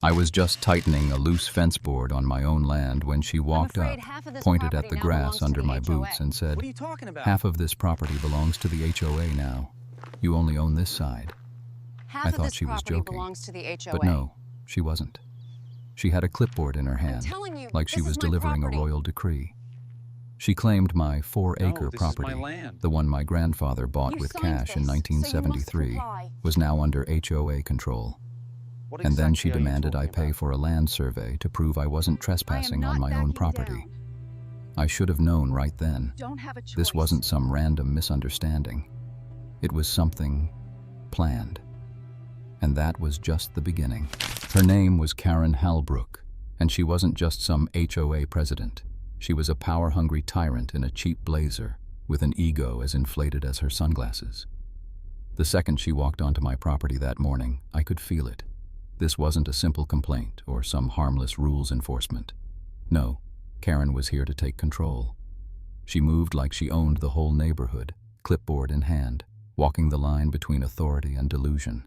I was just tightening a loose fence board on my own land when she walked up, pointed at the grass under my boots, and said, What are you talking about? "Half of this property belongs to the HOA now. You only own this side." I thought she was joking, belongs to the HOA. but no, she wasn't. She had a clipboard in her hand, telling you, like she this was is my delivering a property. royal decree. She claimed my 4-acre No, this is property, my land. the one my grandfather bought You with signed cash in this, so you must 1973, comply. was now under HOA control. What And then exactly she are you demanded I talking pay about? for a land survey to prove I wasn't trespassing on my own property. down. I should have known right then. Don't have a choice. This wasn't some random misunderstanding. It was something planned. And that was just the beginning. Her name was Karen Halbrook, and she wasn't just some HOA president. She was a power-hungry tyrant in a cheap blazer, with an ego as inflated as her sunglasses. The second she walked onto my property that morning, I could feel it. This wasn't a simple complaint or some harmless rules enforcement. No, Karen was here to take control. She moved like she owned the whole neighborhood, clipboard in hand, walking the line between authority and delusion.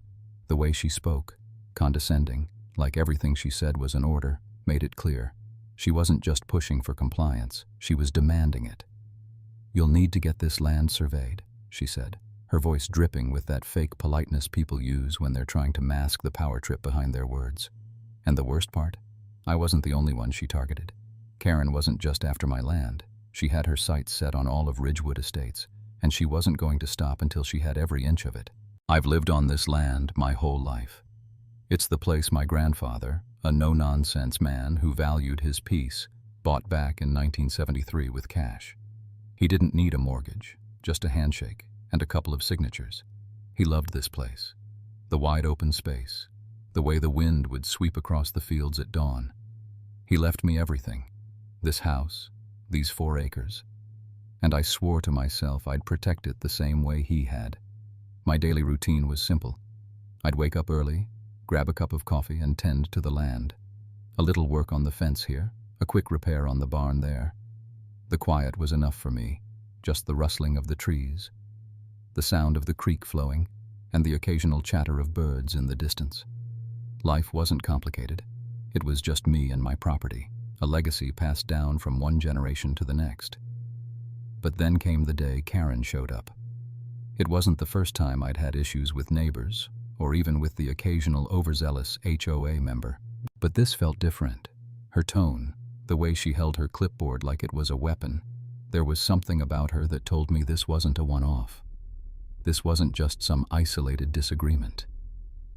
The way she spoke, condescending, like everything she said was an order, made it clear. She wasn't just pushing for compliance, she was demanding it. "You'll need to get this land surveyed," she said, her voice dripping with that fake politeness people use when they're trying to mask the power trip behind their words. And the worst part? I wasn't the only one she targeted. Karen wasn't just after my land. She had her sights set on all of Ridgewood Estates, and she wasn't going to stop until she had every inch of it. I've lived on this land my whole life. It's the place my grandfather, a no-nonsense man who valued his peace, bought back in 1973 with cash. He didn't need a mortgage, just a handshake and a couple of signatures. He loved this place, the wide open space, the way the wind would sweep across the fields at dawn. He left me everything, this house, these 4 acres, and I swore to myself I'd protect it the same way he had. My daily routine was simple. I'd wake up early, grab a cup of coffee, and tend to the land. A little work on the fence here, a quick repair on the barn there. The quiet was enough for me, just the rustling of the trees, the sound of the creek flowing, and the occasional chatter of birds in the distance. Life wasn't complicated. It was just me and my property, a legacy passed down from one generation to the next. But then came the day Karen showed up. It wasn't the first time I'd had issues with neighbors, or even with the occasional overzealous HOA member. But this felt different. Her tone, the way she held her clipboard like it was a weapon, there was something about her that told me this wasn't a one-off. This wasn't just some isolated disagreement.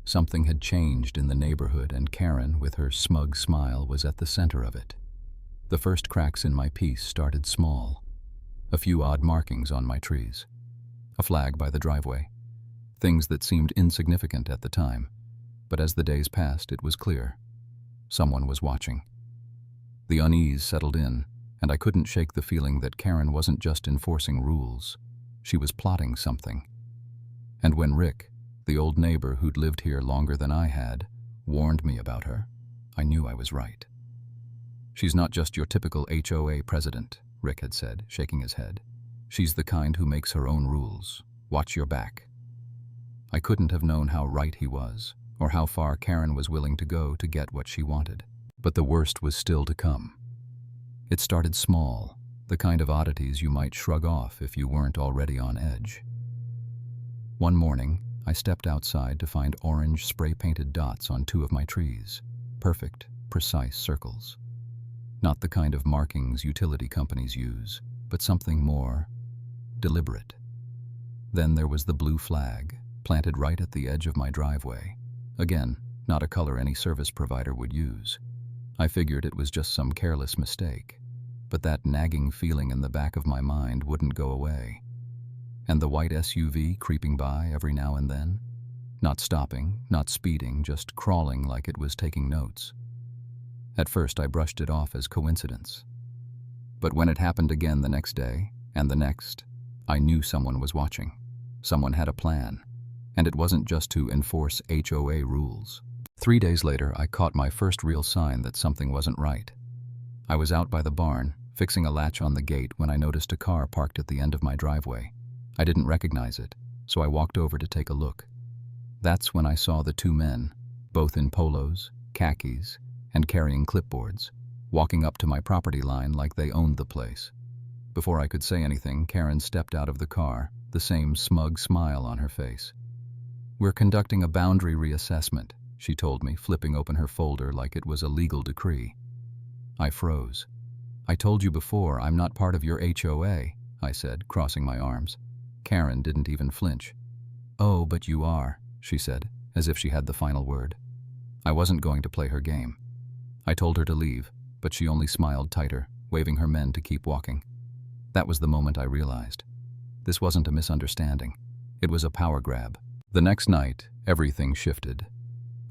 Something had changed in the neighborhood, and Karen, with her smug smile, was at the center of it. The first cracks in my piece started small. A few odd markings on my trees. A flag by the driveway. Things that seemed insignificant at the time, but as the days passed, it was clear. Someone was watching. The unease settled in, and I couldn't shake the feeling that Karen wasn't just enforcing rules. She was plotting something. And when Rick, the old neighbor who'd lived here longer than I had, warned me about her, I knew I was right. "She's not just your typical HOA president," Rick had said, shaking his head. "She's the kind who makes her own rules. Watch your back." I couldn't have known how right he was, or how far Karen was willing to go to get what she wanted. But the worst was still to come. It started small, the kind of oddities you might shrug off if you weren't already on edge. One morning, I stepped outside to find orange spray-painted dots on 2 of my trees. Perfect, precise circles. Not the kind of markings utility companies use, but something more deliberate. Then there was the blue flag, planted right at the edge of my driveway. Again, not a color any service provider would use. I figured it was just some careless mistake, but that nagging feeling in the back of my mind wouldn't go away. And the white SUV creeping by every now and then? Not stopping, not speeding, just crawling like it was taking notes. At first I brushed it off as coincidence. But when it happened again the next day, and the next, I knew someone was watching. Someone had a plan, and it wasn't just to enforce HOA rules. 3 days later, I caught my first real sign that something wasn't right. I was out by the barn, fixing a latch on the gate, when I noticed a car parked at the end of my driveway. I didn't recognize it, so I walked over to take a look. That's when I saw the 2 men, both in polos, khakis, and carrying clipboards, walking up to my property line like they owned the place. Before I could say anything, Karen stepped out of the car, the same smug smile on her face. "We're conducting a boundary reassessment," she told me, flipping open her folder like it was a legal decree. I froze. "I told you before, I'm not part of your HOA, I said, crossing my arms. Karen didn't even flinch. "Oh, but you are," she said, as if she had the final word. I wasn't going to play her game. I told her to leave, but she only smiled tighter, waving her men to keep walking. That was the moment I realized. This wasn't a misunderstanding. It was a power grab. The next night, everything shifted.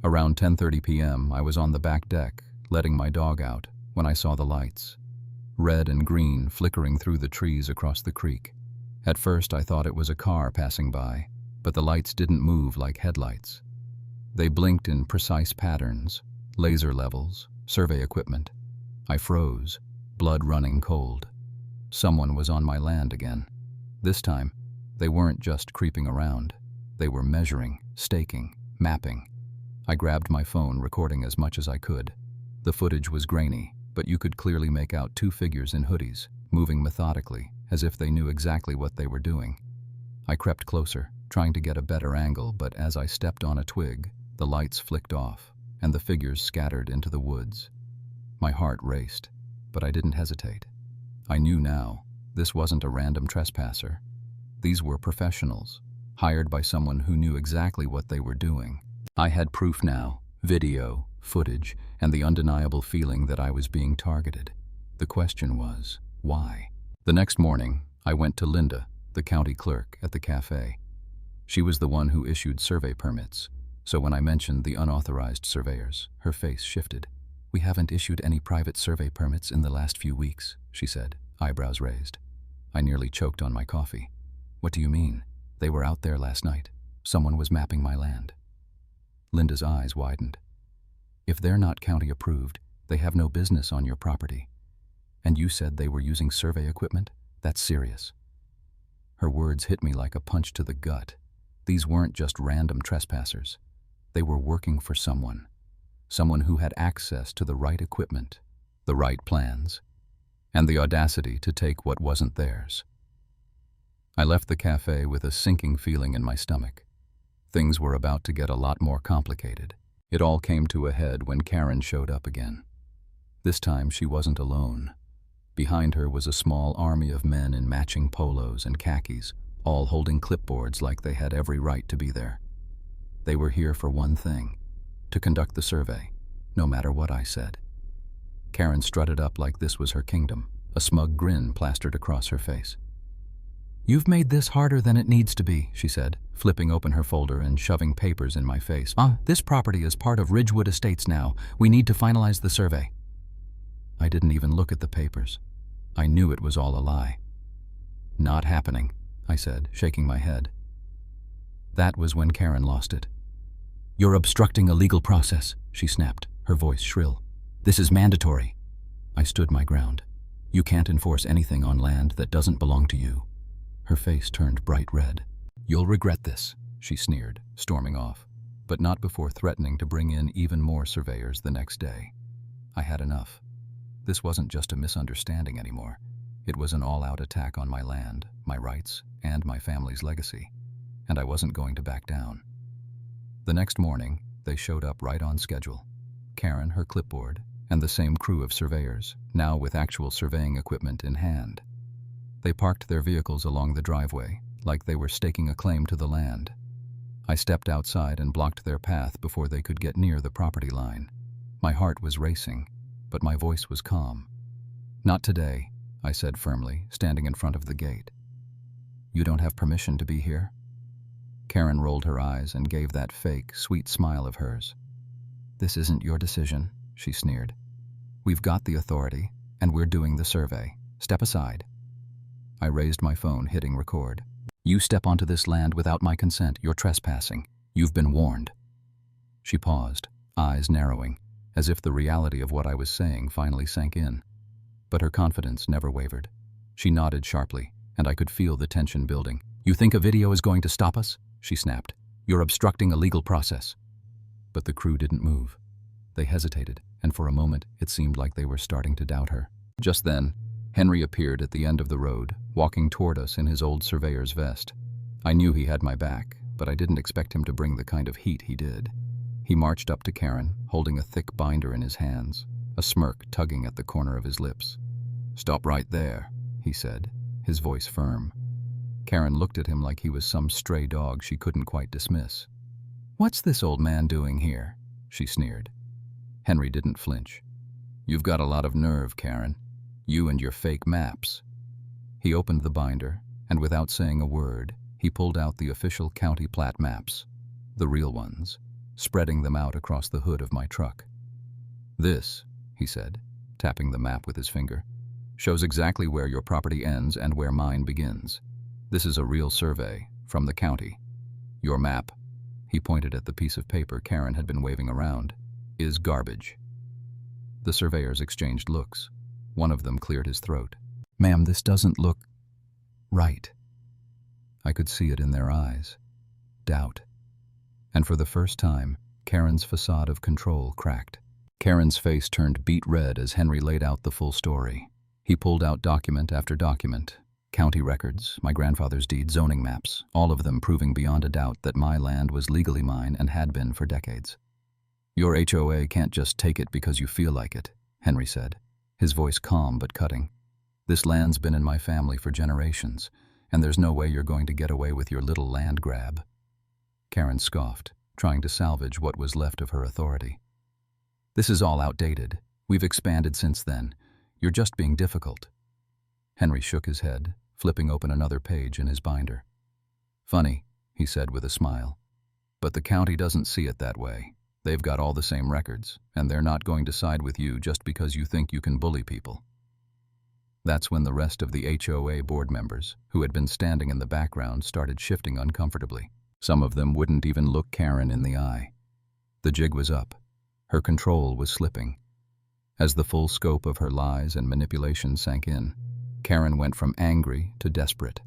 Around 10:30 p.m., I was on the back deck, letting my dog out, when I saw the lights. Red and green flickering through the trees across the creek. At first, I thought it was a car passing by, but the lights didn't move like headlights. They blinked in precise patterns, laser levels, survey equipment. I froze, blood running cold. Someone was on my land again. This time, they weren't just creeping around. They were measuring, staking, mapping. I grabbed my phone, recording as much as I could. The footage was grainy, but you could clearly make out two figures in hoodies, moving methodically, as if they knew exactly what they were doing. I crept closer, trying to get a better angle, but as I stepped on a twig, the lights flicked off, and the figures scattered into the woods. My heart raced, but I didn't hesitate. I knew now, this wasn't a random trespasser. These were professionals, hired by someone who knew exactly what they were doing. I had proof now, video, footage, and the undeniable feeling that I was being targeted. The question was, why? The next morning, I went to Linda, the county clerk, at the cafe. She was the one who issued survey permits, so when I mentioned the unauthorized surveyors, her face shifted. "We haven't issued any private survey permits in the last few weeks," she said, eyebrows raised. I nearly choked on my coffee. "What do you mean? They were out there last night. Someone was mapping my land." Linda's eyes widened. "If they're not county approved, they have no business on your property. And you said they were using survey equipment? That's serious." Her words hit me like a punch to the gut. These weren't just random trespassers. They were working for someone who had access to the right equipment, the right plans, and the audacity to take what wasn't theirs. I left the cafe with a sinking feeling in my stomach. Things were about to get a lot more complicated. It all came to a head when Karen showed up again. This time she wasn't alone. Behind her was a small army of men in matching polos and khakis, all holding clipboards like they had every right to be there. They were here for one thing, to conduct the survey, no matter what I said. Karen strutted up like this was her kingdom, a smug grin plastered across her face. "You've made this harder than it needs to be," she said, flipping open her folder and shoving papers in my face. "This property is part of Ridgewood Estates now. We need to finalize the survey." I didn't even look at the papers. I knew it was all a lie. "Not happening," I said, shaking my head. That was when Karen lost it. "You're obstructing a legal process," she snapped, her voice shrill. "This is mandatory." I stood my ground. "You can't enforce anything on land that doesn't belong to you." Her face turned bright red. "You'll regret this," she sneered, storming off, but not before threatening to bring in even more surveyors the next day. I had enough. This wasn't just a misunderstanding anymore. It was an all-out attack on my land, my rights, and my family's legacy, and I wasn't going to back down. The next morning, they showed up right on schedule. Karen, her clipboard, and the same crew of surveyors, now with actual surveying equipment in hand. They parked their vehicles along the driveway, like they were staking a claim to the land. I stepped outside and blocked their path before they could get near the property line. My heart was racing, but my voice was calm. "Not today," I said firmly, standing in front of the gate. "You don't have permission to be here?" Karen rolled her eyes and gave that fake, sweet smile of hers. "This isn't your decision," she sneered. "We've got the authority, and we're doing the survey. Step aside." I raised my phone, hitting record. "You step onto this land without my consent, you're trespassing. You've been warned." She paused, eyes narrowing, as if the reality of what I was saying finally sank in. But her confidence never wavered. She nodded sharply, and I could feel the tension building. "You think a video is going to stop us?" she snapped. "You're obstructing a legal process." But the crew didn't move. They hesitated, and for a moment it seemed like they were starting to doubt her. Just then, Henry appeared at the end of the road, walking toward us in his old surveyor's vest. I knew he had my back, but I didn't expect him to bring the kind of heat he did. He marched up to Karen, holding a thick binder in his hands, a smirk tugging at the corner of his lips. "Stop right there," he said, his voice firm. Karen looked at him like he was some stray dog she couldn't quite dismiss. "What's this old man doing here?" she sneered. Henry didn't flinch. "You've got a lot of nerve, Karen. You and your fake maps." He opened the binder, and without saying a word, he pulled out the official county plat maps, the real ones, spreading them out across the hood of my truck. "This," he said, tapping the map with his finger, "shows exactly where your property ends and where mine begins. This is a real survey, from the county. Your map," he pointed at the piece of paper Karen had been waving around, "is garbage." The surveyors exchanged looks. One of them cleared his throat. "Ma'am, this doesn't look right." I could see it in their eyes. Doubt. And for the first time, Karen's facade of control cracked. Karen's face turned beet red as Henry laid out the full story. He pulled out document after document, county records, my grandfather's deed, zoning maps, all of them proving beyond a doubt that my land was legally mine and had been for decades. "Your HOA can't just take it because you feel like it," Henry said, his voice calm but cutting. "This land's been in my family for generations, and there's no way you're going to get away with your little land grab." Karen scoffed, trying to salvage what was left of her authority. "This is all outdated. We've expanded since then. You're just being difficult." Henry shook his head, flipping open another page in his binder. "Funny," he said with a smile, "but the county doesn't see it that way. They've got all the same records, and they're not going to side with you just because you think you can bully people." That's when the rest of the HOA board members, who had been standing in the background, started shifting uncomfortably. Some of them wouldn't even look Karen in the eye. The jig was up. Her control was slipping. As the full scope of her lies and manipulation sank in, Karen went from angry to desperate.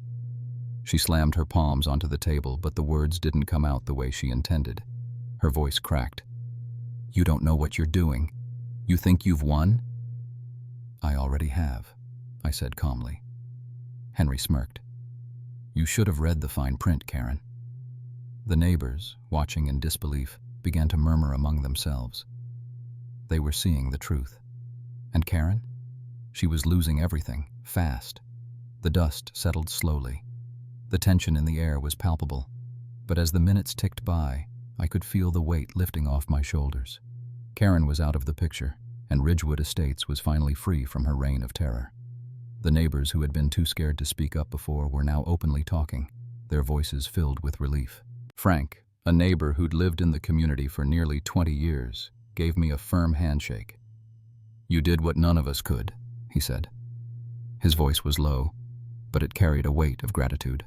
She slammed her palms onto the table, but the words didn't come out the way she intended. Her voice cracked. "You don't know what you're doing. You think you've won?" "I already have," I said calmly. Henry smirked. "You should have read the fine print, Karen." The neighbors, watching in disbelief, began to murmur among themselves. They were seeing the truth. And Karen? She was losing everything, fast. The dust settled slowly. The tension in the air was palpable, but as the minutes ticked by, I could feel the weight lifting off my shoulders. Karen was out of the picture, and Ridgewood Estates was finally free from her reign of terror. The neighbors who had been too scared to speak up before were now openly talking, their voices filled with relief. Frank, a neighbor who'd lived in the community for nearly 20 years, gave me a firm handshake. "You did what none of us could," he said. His voice was low, but it carried a weight of gratitude.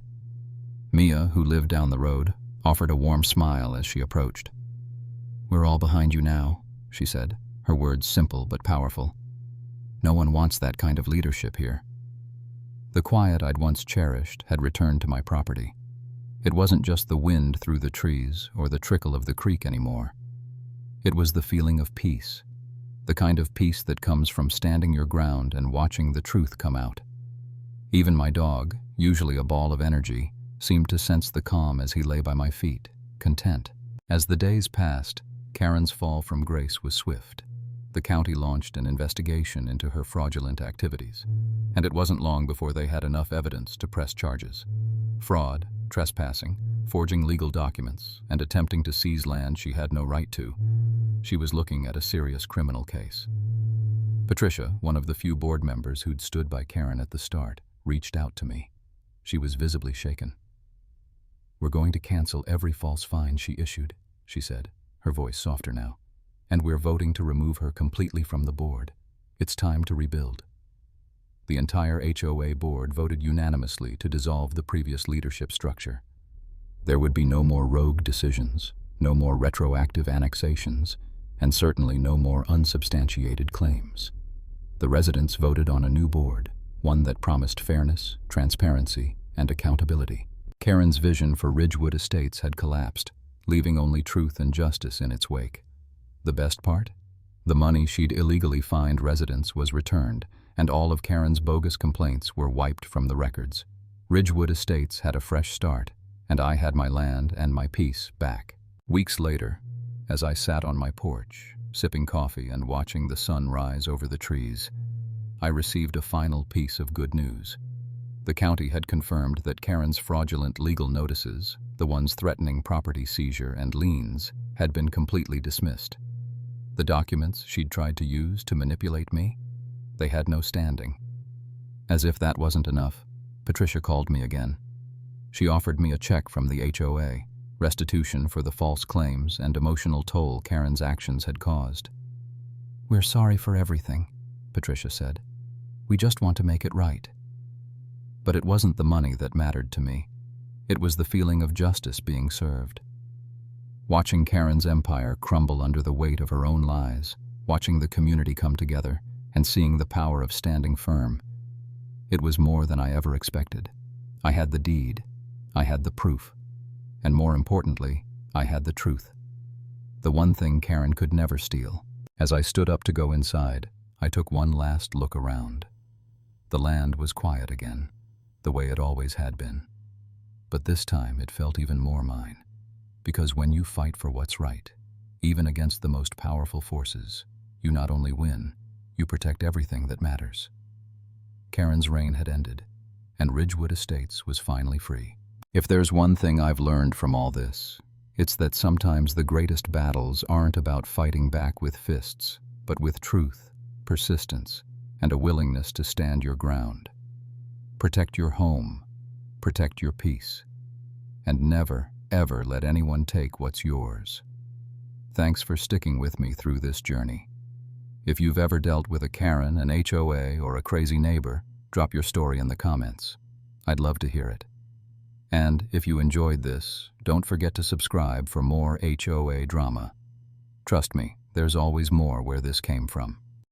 Mia, who lived down the road, offered a warm smile as she approached. "We're all behind you now," she said, her words simple but powerful. "No one wants that kind of leadership here." The quiet I'd once cherished had returned to my property. It wasn't just the wind through the trees or the trickle of the creek anymore. It was the feeling of peace, the kind of peace that comes from standing your ground and watching the truth come out. Even my dog, usually a ball of energy, seemed to sense the calm as he lay by my feet, content. As the days passed, Karen's fall from grace was swift. The county launched an investigation into her fraudulent activities, and it wasn't long before they had enough evidence to press charges. Fraud, trespassing, forging legal documents, and attempting to seize land she had no right to. She was looking at a serious criminal case. Patricia, one of the few board members who'd stood by Karen at the start, reached out to me. She was visibly shaken. "We're going to cancel every false fine she issued," she said, her voice softer now. "And we're voting to remove her completely from the board. It's time to rebuild." The entire HOA board voted unanimously to dissolve the previous leadership structure. There would be no more rogue decisions, no more retroactive annexations, and certainly no more unsubstantiated claims. The residents voted on a new board, one that promised fairness, transparency, and accountability. Karen's vision for Ridgewood Estates had collapsed, leaving only truth and justice in its wake. The best part? The money she'd illegally fined residents was returned, and all of Karen's bogus complaints were wiped from the records. Ridgewood Estates had a fresh start, and I had my land and my peace back. Weeks later, as I sat on my porch, sipping coffee and watching the sun rise over the trees, I received a final piece of good news. The county had confirmed that Karen's fraudulent legal notices, the ones threatening property seizure and liens, had been completely dismissed. The documents she'd tried to use to manipulate me, they had no standing. As if that wasn't enough, Patricia called me again. She offered me a check from the HOA, restitution for the false claims and emotional toll Karen's actions had caused. "We're sorry for everything," Patricia said. "We just want to make it right." But it wasn't the money that mattered to me. It was the feeling of justice being served. Watching Karen's empire crumble under the weight of her own lies, watching the community come together, and seeing the power of standing firm. It was more than I ever expected. I had the deed, I had the proof, and more importantly, I had the truth. The one thing Karen could never steal. As I stood up to go inside, I took one last look around. The land was quiet again, the way it always had been. But this time it felt even more mine. Because when you fight for what's right, even against the most powerful forces, you not only win, you protect everything that matters. Karen's reign had ended, and Ridgewood Estates was finally free. If there's one thing I've learned from all this, it's that sometimes the greatest battles aren't about fighting back with fists, but with truth, persistence, and a willingness to stand your ground. Protect your home, protect your peace, and never, ever let anyone take what's yours. Thanks for sticking with me through this journey. If you've ever dealt with a Karen, an HOA, or a crazy neighbor, drop your story in the comments. I'd love to hear it. And if you enjoyed this, don't forget to subscribe for more HOA drama. Trust me, there's always more where this came from.